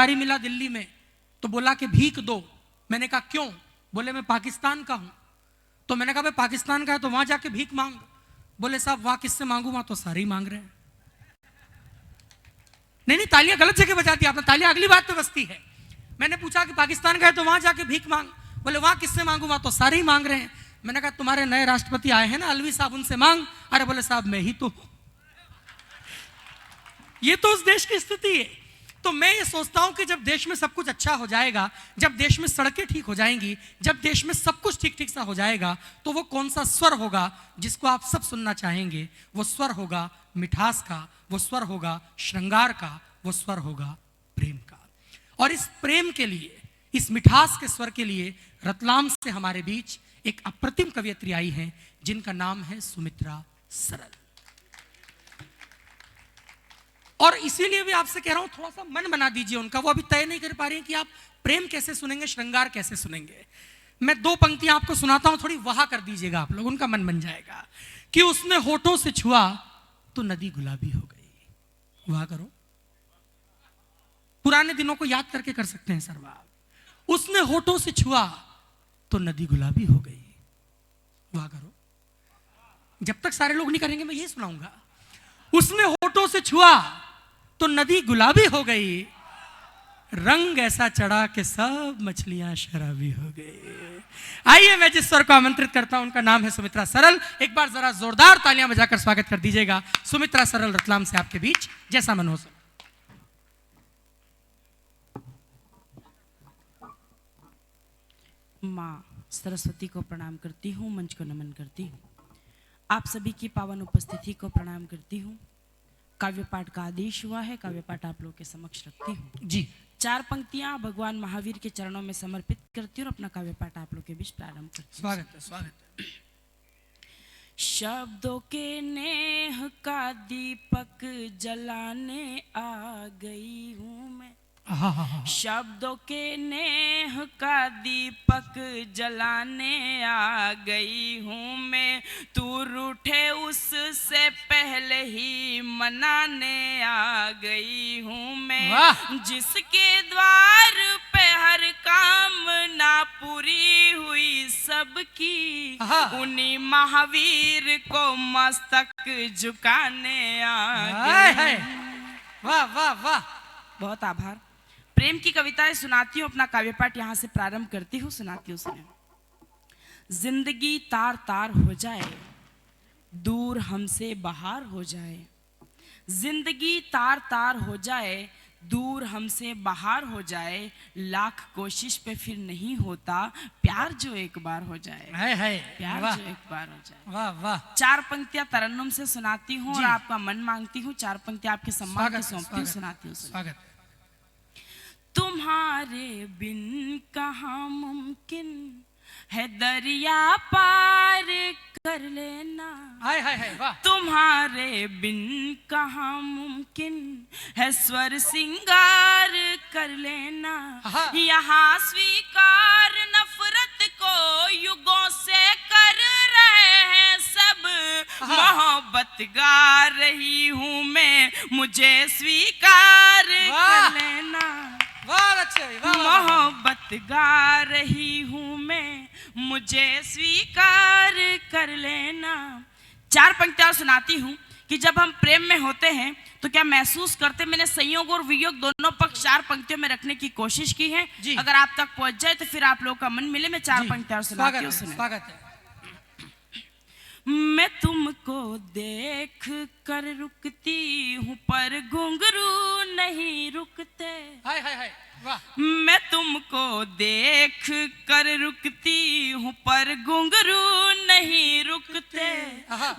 भिखारी मिला दिल्ली में तो बोला कि भीख दो। मैंने कहा क्यों? बोले मैं पाकिस्तान का हूं। तो मैंने कहा भाई पाकिस्तान का है तो वहां जाके भीख मांग। बोले साहब वहां किससे मांगू, वहां तो सारे ही मांग रहे हैं। नहीं, तालियां गलत जगह बजा दी आपने, तालियां अगली बात पे बजती है। मैंने पूछा कि पाकिस्तान का है तो वहां जाके भीख मांग। बोले वहां किससे मांगू, वहां तो सारे ही मांग रहे हैं। मैंने कहा तुम्हारे नए राष्ट्रपति आए हैं ना अलवी साहब, उनसे मांग। अरे बोले साहब मैं ही तो हूं। ये तो उस देश की स्थिति है। तो मैं ये सोचता हूं कि जब देश में सब कुछ अच्छा हो जाएगा, जब देश में सड़कें ठीक हो जाएंगी, जब देश में सब कुछ ठीक ठीक सा हो जाएगा, तो वो कौन सा स्वर होगा जिसको आप सब सुनना चाहेंगे? वो स्वर होगा मिठास का, वो स्वर होगा श्रृंगार का, वो स्वर होगा प्रेम का। और इस प्रेम के लिए, इस मिठास के स्वर के लिए रतलाम से हमारे बीच एक अप्रतिम कवियत्री आई है जिनका नाम है सुमित्रा सरल। और इसीलिए भी आपसे कह रहा हूं थोड़ा सा मन बना दीजिए उनका। वो अभी तय नहीं कर पा रही हैं कि आप प्रेम कैसे सुनेंगे, श्रृंगार कैसे सुनेंगे। मैं 2 पंक्तियां आपको सुनाता हूं, थोड़ी वाह कर दीजिएगा आप लोग, उनका मन बन जाएगा। कि उसने होठों से छुआ तो नदी गुलाबी हो गई। वाह करो, पुराने दिनों को याद करके कर सकते हैं सरवा। उसने होठों से छुआ तो नदी गुलाबी हो गई। वाह करो, जब तक सारे लोग नहीं करेंगे मैं ये सुनाऊंगा। उसने होठों से छुआ तो नदी गुलाबी हो गई, रंग ऐसा चढ़ा कि सब मछलियां शराबी हो गई। आइए मैं जिस स्वर को आमंत्रित करता हूं उनका नाम है सुमित्रा सरल। एक बार जरा जोरदार तालियां बजाकर स्वागत कर दीजिएगा सुमित्रा सरल रतलाम से आपके बीच। जैसा मन हो सर। माँ सरस्वती को प्रणाम करती हूँ, मंच को नमन करती हूँ, आप सभी की पावन उपस्थिति को प्रणाम करती हूँ। काव्य पाठ का आदेश हुआ है, काव्य पाठ आप लोगों के समक्ष रखती हूँ जी। 4 पंक्तियां भगवान महावीर के चरणों में समर्पित करती हूँ और अपना काव्य पाठ आप लोगों के बीच प्रारंभ करती हूँ। स्वागत है, स्वागत है। शब्दों के नेह का दीपक जलाने आ गई हूँ मैं। शब्दों के नेह का दीपक जलाने आ गई हूँ मैं। तू रूठे उससे पहले ही मनाने आ गई हूँ मैं। जिसके द्वार पे हर कामना पूरी हुई सबकी, उन्हीं महावीर को मस्तक झुकाने आ गई। वाह वाह वाह, बहुत आभार। प्रेम की कविताएं सुनाती हूँ, अपना काव्य पाठ यहाँ से प्रारंभ करती हूँ, सुनाती हूँ सुने। जिंदगी तार तार हो जाए, दूर हमसे बाहर हो जाए। जिंदगी तार तार हो जाए, दूर हमसे बाहर हो जाए। लाख कोशिश पे फिर नहीं होता प्यार जो एक बार हो जाए। प्यार जो एक बार हो जाए। वाह वाह। 4 पंक्तियां तरन्नुम से सुनाती हूँ और आपका मन मांगती हूँ। 4 पंक्तियां आपके सम्मान की सौंपती हूँ, सुनाती हूँ। स्वागत। तुम्हारे बिन कहाँ मुमकिन है दरिया पार कर लेना। हाय हाय हाय, वाह। तुम्हारे बिन कहाँ मुमकिन है स्वर सिंगार कर लेना। यहाँ स्वीकार नफरत को युगों से कर रहे हैं सब। मोहब्बत गा रही हूँ मैं, मुझे स्वीकार कर लेना। मोहब्बत गा रही हूँ मैं, मुझे स्वीकार कर लेना। 4 पंक्तियां सुनाती हूँ कि जब हम प्रेम में होते हैं तो क्या महसूस करते। मैंने संयोग और वियोग दोनों पक्ष 4 पंक्तियों में रखने की कोशिश की है। अगर आप तक पहुंच जाए तो फिर आप लोगों का मन मिले। मैं 4 पंक्तियां सुनाती हूँ, सुने। स्वागत है। मैं तुमको देख कर रुकती हूँ पर घुंघरू नहीं रुकते। हाय हाय हाय, वाह। मैं तुमको देख कर रुकती हूँ पर घुंघरू नहीं रुकते।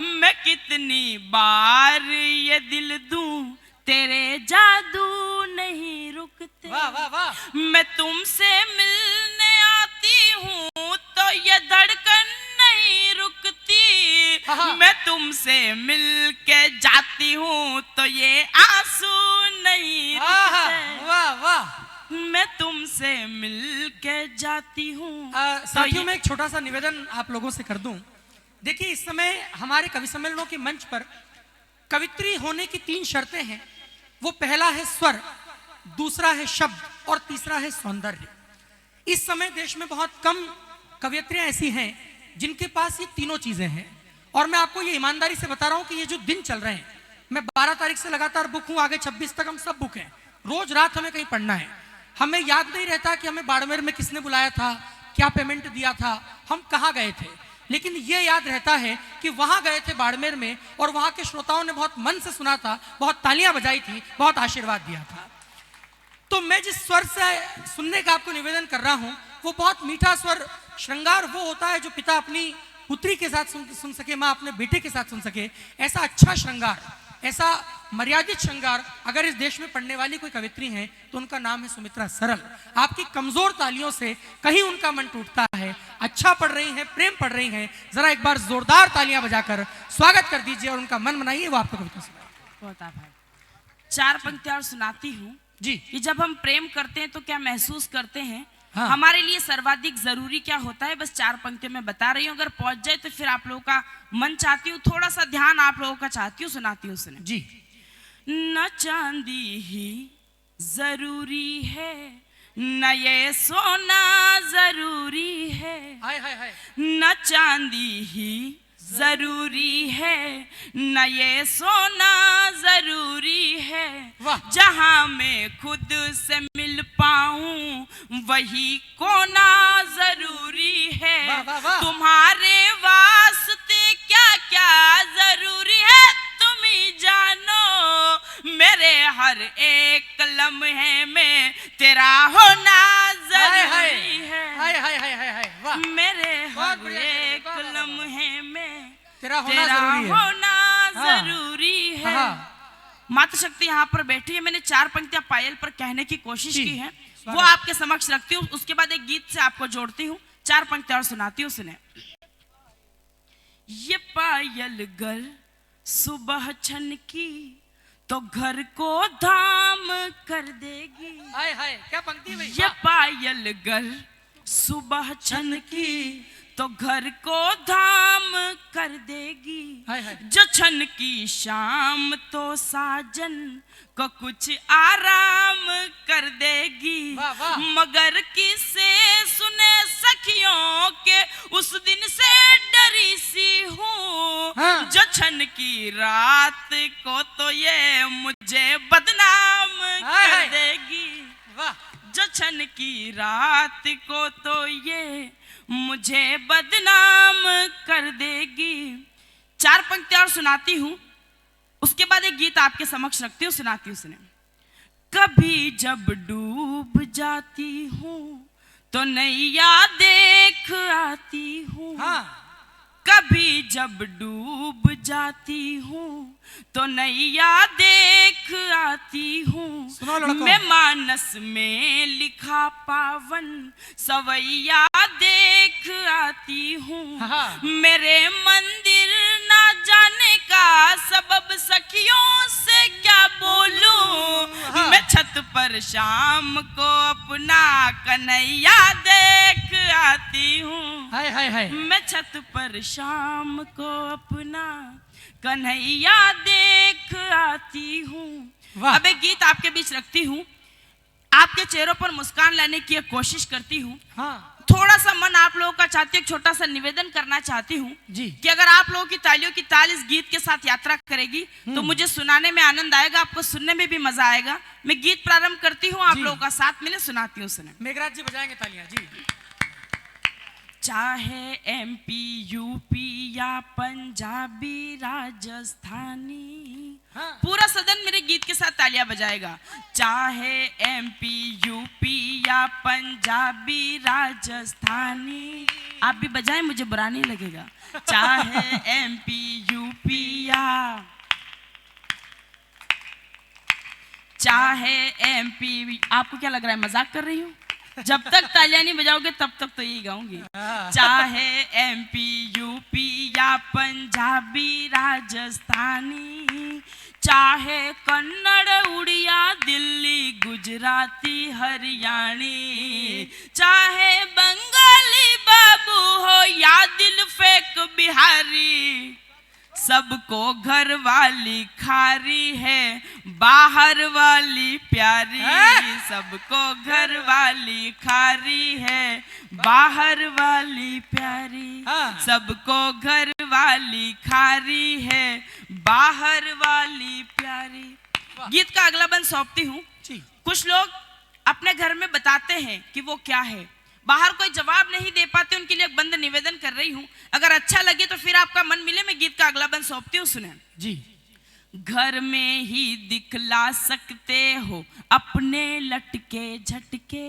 मैं कितनी बार ये दिल दूं, तेरे जादू नहीं रुकते। वाह वाह वाह। मैं तुमसे मिलने आती हूँ तो ये धड़कन नहीं रुकती। मैं तुमसे मिल के जाती हूँ तो ये आंसू नहीं रुकते। वाह वाह। मैं तुमसे मिल के जाती हूँ। साथियों मैं एक छोटा सा निवेदन आप लोगों से कर दूं। देखिए इस समय हमारे कवि सम्मेलनों के मंच पर कवित्री होने की 3 शर्तें हैं। वो पहला है स्वर, दूसरा है शब्द और तीसरा है सौंदर्य। इस समय देश में बहुत कम कवयित्रियां ऐसी हैं जिनके पास ये तीनों चीजें हैं। और मैं आपको ये ईमानदारी से बता रहा हूं कि ये जो दिन चल रहे हैं, मैं 12 तारीख से लगातार बुक हूं, आगे 26 तक हम सब बुक हैं। रोज रात हमें कहीं पढ़ना है। हमें याद नहीं रहता कि हमें बाड़मेर में किसने बुलाया था, क्या पेमेंट दिया था, हम कहाँ गए थे, लेकिन ये याद रहता है कि वहां गए थे बाड़मेर में और वहां के श्रोताओं ने बहुत मन से सुना था, बहुत तालियां बजाई थी, बहुत आशीर्वाद दिया था। तो मैं जिस स्वर से सुनने का आपको निवेदन कर रहा हूं वो बहुत मीठा स्वर। श्रृंगार वो होता है जो पिता अपनी पुत्री के साथ सुन सके, माँ अपने बेटे के साथ सुन सके। ऐसा अच्छा श्रृंगार, ऐसा मर्यादित श्रृंगार अगर इस देश में पढ़ने वाली कोई कवित्री हैं तो उनका नाम है सुमित्रा सरल। आपकी कमजोर तालियों से कहीं उनका मन टूटता है। अच्छा पढ़ रही हैं, प्रेम पढ़ रही हैं, जरा एक बार जोरदार तालियां बजाकर स्वागत कर दीजिए और उनका मन बनाइए, वो आपको कविता सुनाए। बहुत आभार। 4 पंक्तियां और सुनाती हूँ जी। कि जब हम प्रेम करते हैं तो क्या महसूस करते हैं, हाँ। हमारे लिए सर्वाधिक जरूरी क्या होता है, बस 4 पंक्तियों में बता रही हूँ। अगर पहुंच जाए तो फिर आप लोगों का मन चाहती हूँ, थोड़ा सा ध्यान आप लोगों का चाहती हूँ, सुनाती हूँ सुने जी। न चांदी ही जरूरी है, न ये सोना जरूरी है, हाय हाय हाय। न चांदी ही जरूरी है, न ये सोना जरूरी है, वाह। जहां मैं खुद से मिल पाऊं वही कोना जरूरी है। वाह, वाह, वाह। तुम्हारे वास्ते क्या क्या जरूरी है तुम ही जानो, मेरे हर एक लम्हे में तेरा होना जरूरी है। हाय हाय हाय हाय हाय, वाह। मेरे बहुत हर बढ़िया, एक वाह, वाह, वाह। लम्हे में तेरा होना तेरा जरूरी है। होना हाँ। जरूरी है। हाँ। मातृशक्ति यहाँ पर बैठी है। मैंने 4 पंक्तियां पायल पर कहने की कोशिश जी, की है, वो स्वागत। आपके समक्ष रखती हूँ। उसके बाद एक गीत से आपको जोड़ती हूँ, 4 पंक्तियां और सुनाती हूँ, सुने। ये पायल गर सुबह छनकी तो घर को धाम कर देगी। हाय हाय, क्या पंक्ति है भाई, ये वाह। पायल गर सुबह छनकी तो घर को धाम कर देगी। हाय हाय। जो छन की शाम तो साजन को कुछ आराम कर देगी। वाह, वाह। मगर किसे सुने सखियों के उस दिन से डरी सी हूँ। हाँ। जो छन की रात को तो ये मुझे बदनाम हाय, कर हाय। देगी। वाह। जो छन की रात को तो ये मुझे बदनाम कर देगी। 4 पंक्तियां और सुनाती हूं, उसके बाद एक गीत आपके समक्ष रखती हूँ, सुनाती हूँ, सुने। कभी जब डूब जाती हूँ तो नैया देख आती हूँ। हाँ। कभी जब डूब जाती हूँ तो नैया देख आती हूँ। सुनो लड़कों। मैं मानस में लिखा पावन सवैया देख आती हूँ। हाँ। मेरे मंदिर ना जाने का सबब सखियों से क्या बोलूं। हाँ। मैं छत पर शाम को अपना कन्हैया देख आती हूँ। हाय हाय हाय। मैं छत पर शाम को अपना कन्हैया देख आती हूँ। वाह। अब एक गीत आपके बीच रखती हूँ, आपके चेहरों पर मुस्कान लाने की एक कोशिश करती हूँ। हाँ थोड़ा सा मन आप लोगों का चाहती हूँ, एक छोटा सा निवेदन करना चाहती हूँ जी। कि अगर आप लोगों की तालियों की ताल इस गीत के साथ यात्रा करेगी तो मुझे सुनाने में आनंद आएगा, आपको सुनने में भी मजा आएगा। मैं गीत प्रारंभ करती हूँ, आप जी। लोगों का साथ मिले, सुनाती हूँ, सुने। मेघराज जी बजाएंगे तालियां जी। चाहे एमपी यूपी या पंजाबी राजस्थानी, हाँ। पूरा सदन मेरे गीत के साथ तालियां बजाएगा। चाहे एमपी यूपी या पंजाबी राजस्थानी, आप भी बजाएं, मुझे बुरा नहीं लगेगा। चाहे एमपी यूपी या चाहे एमपी, आपको क्या लग रहा है मजाक कर रही हूँ? जब तक तालियां नहीं बजाओगे तब तक तो यही गाऊंगी। चाहे एमपी यूपी या पंजाबी राजस्थानी, चाहे कन्नड़ उड़िया दिल्ली गुजराती हरियाणी, चाहे बंगाली बाबू हो या दिल फेंक बिहारी, सबको घर वाली खारी है, बाहर वाली प्यारी। सबको घर वाली खारी है, बाहर वाली प्यारी। सबको घर वाली खारी है, बाहर वाली प्यारी। गीत का अगला बंद सौंपती हूँ। कुछ लोग अपने घर में बताते हैं कि वो क्या है, बाहर कोई जवाब नहीं दे पाते, उनके लिए एक बंद निवेदन कर रही हूँ। अगर अच्छा लगे तो फिर आपका मन मिले, मैं गीत का अगला बंद सौंपती हूँ, सुने जी। घर में ही दिखला सकते हो अपने लटके झटके।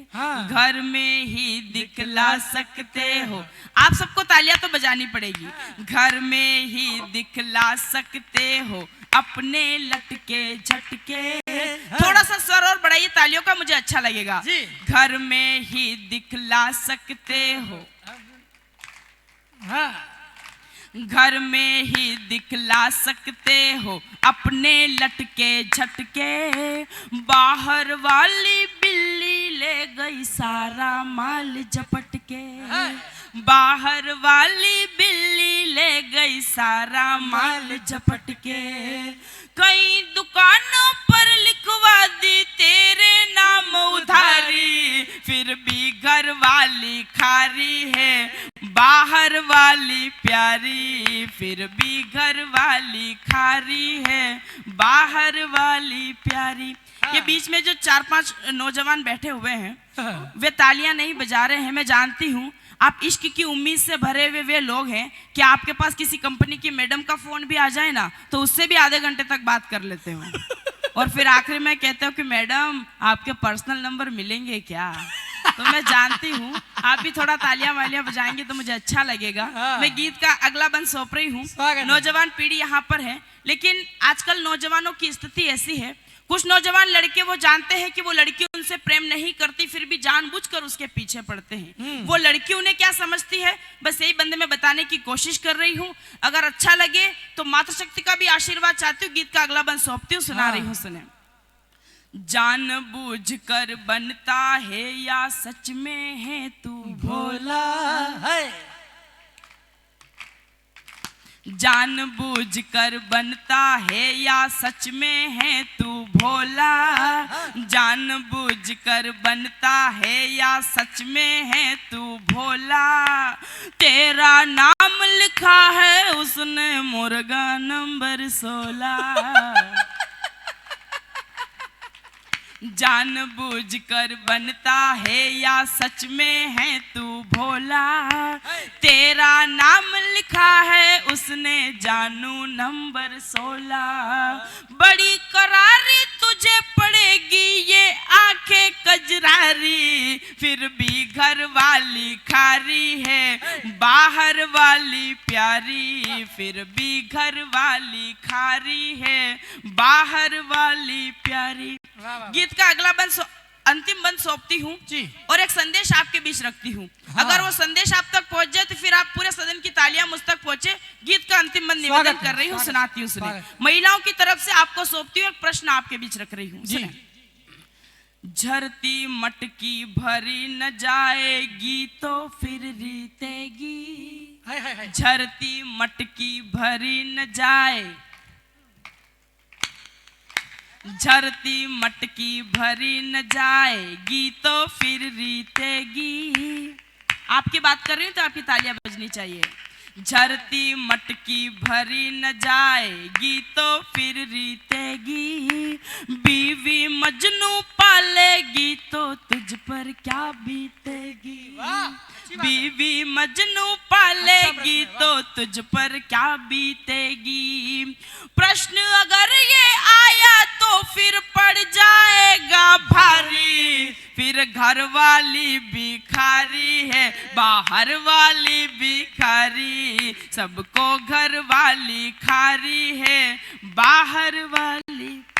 घर में ही दिखला सकते हो। आप सबको तालियां तो बजानी पड़ेगी। घर में ही दिखला सकते हो अपने लटके झटके। थोड़ा सा स्वर और बढ़ाइए तालियों का, मुझे अच्छा लगेगा। घर में ही दिखला सकते हो। घर में ही दिखला सकते हो अपने लटके झटके। बाहर वाली बिल्ली ले गई सारा माल झपट के। बाहर वाली बिल्ली ले गई सारा माल झपट के। कई दुकानों पर लिखवा दी तेरे नाम उधारी, फिर भी घर वाली खारी है, बाहर वाली प्यारी। फिर भी घर वाली खारी है, बाहर वाली प्यारी। ये बीच में जो 4-5 नौजवान बैठे हुए हैं वे तालियां नहीं बजा रहे हैं, मैं जानती हूँ। आप इश्क की उम्मीद से भरे हुए वे लोग हैं कि आपके पास किसी कंपनी की मैडम का फोन भी आ जाए ना तो उससे भी आधे घंटे तक बात कर लेते हो, और फिर आखिर में कहते हो कि मैडम आपके पर्सनल नंबर मिलेंगे क्या। तो मैं जानती हूँ आप भी थोड़ा तालियां वालियां बजाएंगे तो मुझे अच्छा लगेगा। मैं गीत का अगला बंद सौंप रही हूँ। नौजवान पीढ़ी यहाँ पर है, लेकिन आजकल नौजवानों की स्थिति ऐसी है, कुछ नौजवान लड़के वो जानते हैं कि वो लड़की उनसे प्रेम नहीं करती, फिर भी जानबूझकर उसके पीछे पड़ते हैं। वो लड़की उन्हें क्या समझती है, बस यही बंदे में बताने की कोशिश कर रही हूँ। अगर अच्छा लगे तो माता शक्ति का भी आशीर्वाद चाहती हूँ। गीत का अगला बंद सौंपती हूँ, सुना रही हूँ, सुने। जानबूझकर बनता है या सच में है तू भोला है। जानबूझकर बनता है या सच में है तू भोला। जानबूझकर बनता है या सच में है तू भोला। तेरा नाम लिखा है उसने मुर्गा नंबर 16। जानबूझकर बनता है या सच में है तू भोला। तेरा नाम लिखा है उसने जानू नंबर 16। बड़ी करारी तुझे पड़ेगी ये आंखें कजरारी, फिर भी घर वाली खारी है, बाहर वाली प्यारी। फिर भी घर वाली खारी है, बाहर वाली प्यारी। गीत का अगला बंद अंतिम बंद सौंपती हूँ और एक संदेश आपके बीच रखती हूँ। अगर वो संदेश आप तक पहुंच जाए तो फिर आप पूरे सदन की तालियां मुझ तक पहुंचे। गीत का अंतिम बंद निवेदन कर रही हूँ, सुनाती हूँ, सुने। महिलाओं की तरफ से आपको सौंपती हूँ, एक प्रश्न आपके बीच रख रही हूँ, सुने। झरती मटकी भरी न जाएगी तो फिर रीतेगी। झरती मटकी भरी न जाए, झरती मटकी भरी न जाएगी तो फिर रीतेगी। आपकी बात कर रही हूं तो आपकी तालियां बजनी चाहिए। झरती मटकी भरी न जाएगी तो फिर रीतेगी। बीवी मजनू पालेगी तो तुझ पर क्या बीतेगी। बीवी मजनू पालेगी तो तुझ पर क्या बीतेगी। प्रश्न अगर ये आया तो फिर पड़ जाएगा भारी। फिर घर वाली भिखारी है, बाहर वाली भिखारी। सबको घर वाली खारी है, बाहर वाली